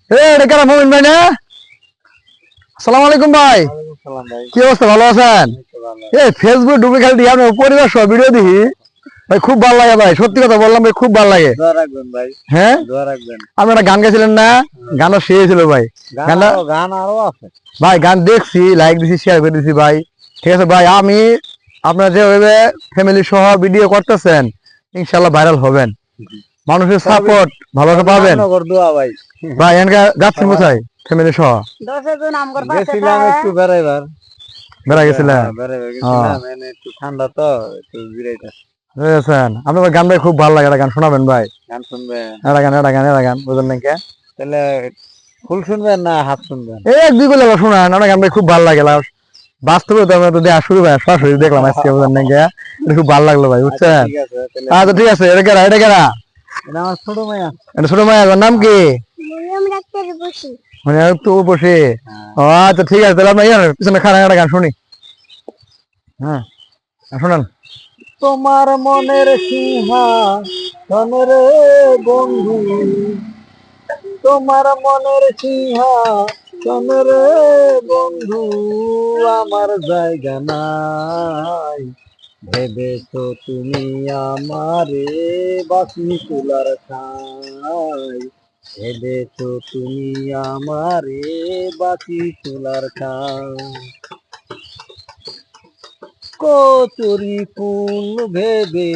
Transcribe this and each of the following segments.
এটা কারা মুমিন ভাই না? আসসালামু আলাইকুম ভাই। কি অবস্থা, ভালো আছেন? এই ফেসবুক ঢুকে খালি দিয়ে আপনার পরিবার সহ ভিডিও দেখি ভাই, খুব ভালো লাগে ভাই, সত্যি কথা বললাম ভাই, খুব ভালো লাগে। হ্যাঁ, আপনি একটা গান গেছিলেন না? গানটা ছিল ভাই। গান আরো আছে ভাই, গান দেখছি, লাইক দিছি, শেয়ার করে দিছি ভাই। ঠিক আছে ভাই, আমি আপনার যেভাবে ফ্যামিলি সহ ভিডিও করতেছেন, ইনশাল্লাহ ভাইরাল হবেন, মানুষের সাপোর্ট ভালোবাসা পাবেন ভাই। ভাই। এনকা যাচ্ছেন কোথায় ফ্যামিলি সহ? গেছিলাম একটু বেড়াইবার, বেড়া গেছিলেন? একটু ঠান্ডা তো একটু বুঝেছেন? আপনার গান ভাই খুব ভালো লাগে, একটা গান শোনাবেন ভাই। গান শুনবেন? এটা গান বুঝলেন না কে? তাহলে ফুল শুনবেন না হাফ শুনবেন? এক দুই গুলো শোনান, একটা গান ভাই খুব ভালো লাগে। বাস্তবে তো আমরা তো দেখা শুরু ভাই, সরাসরি দেখলাম আজকে, বুঝলেন না কে? এটা খুব ভালো লাগলো ভাই, বুঝছেন? আচ্ছা ঠিক আছে, এটা কেনা, এটা কেনা? এটা আমার ছোট মাইয়া। এটা ছোট মায়ের নাম কি? মানে তো বসে। আচ্ছা ঠিক আছে, তাহলে আপনার পিছনে খারাপ একটা গান শুনি। হ্যাঁ, শোনান। তোমার মনের সিংহাসন রে বন্ধু, তোমার মনের সিংহাসন রে বন্ধু, আমার জায়গা নাই। ভেবেছো তুমি আমারে বাকি তোলার ঠাই, ভেবেছো তুমি আমারে বাকি তোলার ঠাই। কচুরি ফুল ভেবে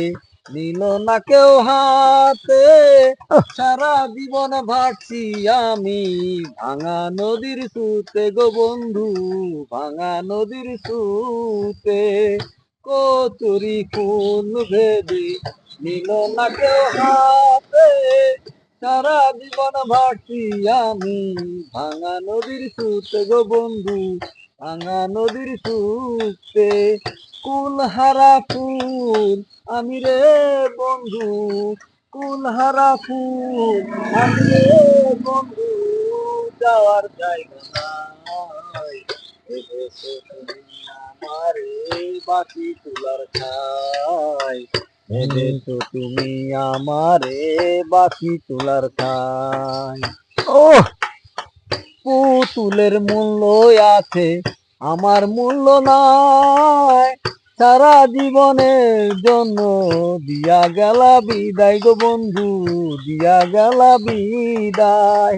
নিল না কেউ হাতে, সারা জীবন ভাবছি আমি ভাঙা নদীর সুতে গো বন্ধু, ভাঙা নদীর সুতে। কচুরি ফুল ভেবে নিল না কেউ হাতে, সারা জীবন ভাবছি আমি ভাঙা নদীর সুতে গো বন্ধু, ভাঙা নদীর সুতে। কুলহারা ফুল আমি রে বন্ধু, কুলহারা ফুল আমি রে বন্ধু, যাওয়ার জায়গা নাই। ভেবেছো তুমি আমারে বাকি তোলার ঠাই, ভেবেছো তুমি আমারে বাকি তোলার ঠাই। ও পুতুলের মূল্য আছে, আমার মূল্য নাই। সারা জীবনের জন্য দিয়া গেলা বিদায় গো বন্ধু, দিয়া গেলা বিদায়।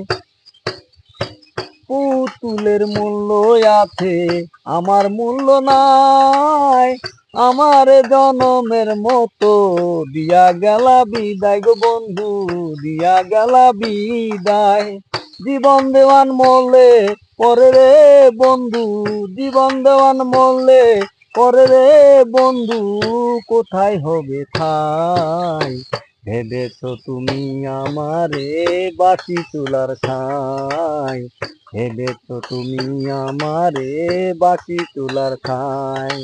পুতুলের মূল্য আছে, আমার মূল্য নাই। আমার জনমের মতো দিয়া গেলা বিদায় গো বন্ধু, দিয়া গেলা বিদায়। জীবন দেওয়ান মরলে পরে রে বন্ধু, জীবন দেওয়ান মরলে পরে রে বন্ধু, কোথায় হবে ঠাই। ভেবেছো তুমি আমারে বাকি তোলার ঠাই, ভেবেছো তুমি আমারে বাকি তোলার ঠাই।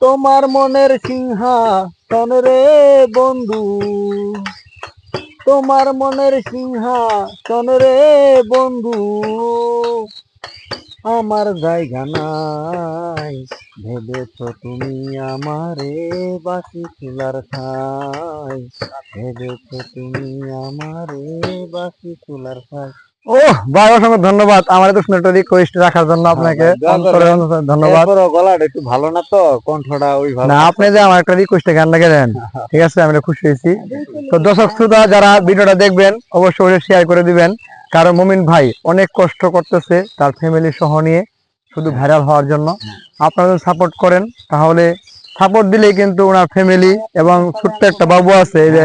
তোমার মনের সিংহাসন রে বন্ধু, তোমার মনের সিংহাসন রে বন্ধু, আমার জায়গা নাই। ভেবেছো তুমি আমারে বাকি তোলার ঠাই, ভেবেছো তুমি আমারে বাকি তোলার ঠাই। ও ভাই, অসংখ্য ধন্যবাদ আমার এত সুন্দর একটা রিকোয়েস্ট রাখার জন্য, আপনাকে ধন্যবাদ। গলাটা একটু ভালো না তো, কণ্ঠটা ওই না, আপনি যে আমার একটা রিকোয়েস্টে গান লাগিয়ে দেন, ঠিক আছে, আমি খুশি হয়েছি। তো দর্শক শ্রোতা যারা ভিডিওটা দেখবেন, অবশ্যই শেয়ার করে দিবেন, কারণ মুমিন ভাই অনেক কষ্ট করতেছে তার ফ্যামিলি সহ নিয়ে, শুধু ভাইরাল হওয়ার জন্য। আপনারা যদি সাপোর্ট করেন, তাহলে সাপোর্ট দিলেই কিন্তু ওনার ফ্যামিলি এবং ছোট্ট একটা বাবু আছে, এই যে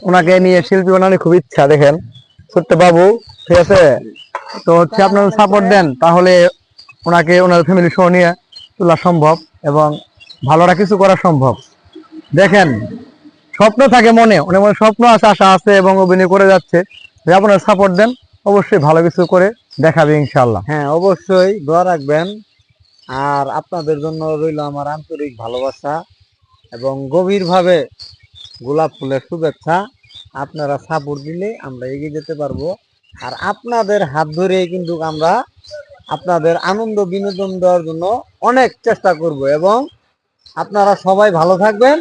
ওনাকে নিয়ে শিল্পী বানানোর খুব ইচ্ছা, দেখেন ছোট্ট বাবু, ঠিক আছে। তো হচ্ছে আপনারা সাপোর্ট দেন, তাহলে ওনাকে ওনার ফ্যামিলি সহ নিয়ে তোলা সম্ভব এবং ভালোটা কিছু করা সম্ভব। দেখেন, স্বপ্ন থাকে মনে, অনেক মনে স্বপ্ন আছে, আশা আছে এবং অভিনয় করে যাচ্ছে। যদি আপনারা সাপোর্ট দেন, অবশ্যই ভালো কিছু করে দেখাবে ইনশাল্লাহ। হ্যাঁ, অবশ্যই দোয়া রাখবেন। আর আপনাদের জন্য রইল আমার আন্তরিক ভালোবাসা এবং গভীরভাবে গোলাপ ফুলের শুভেচ্ছা। আপনারা সাপোর্ট দিলে আমরা এগিয়ে যেতে পারবো। আর আপনাদের হাত ধরে কিন্তু আমরা আপনাদের আনন্দ বিনোদন দেওয়ার জন্য অনেক চেষ্টা করব এবং আপনারা সবাই ভালো থাকবেন,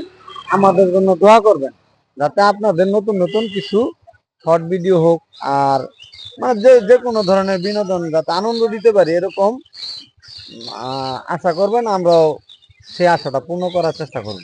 আমাদের জন্য দোয়া করবেন, যাতে আপনাদের নতুন নতুন কিছু শর্ট ভিডিও হোক আর মানে যে যে কোনো ধরনের বিনোদন যাতে আনন্দ দিতে পারি এরকম আশা করবেন, আমরাও সেই আশাটা পূর্ণ করার চেষ্টা করব।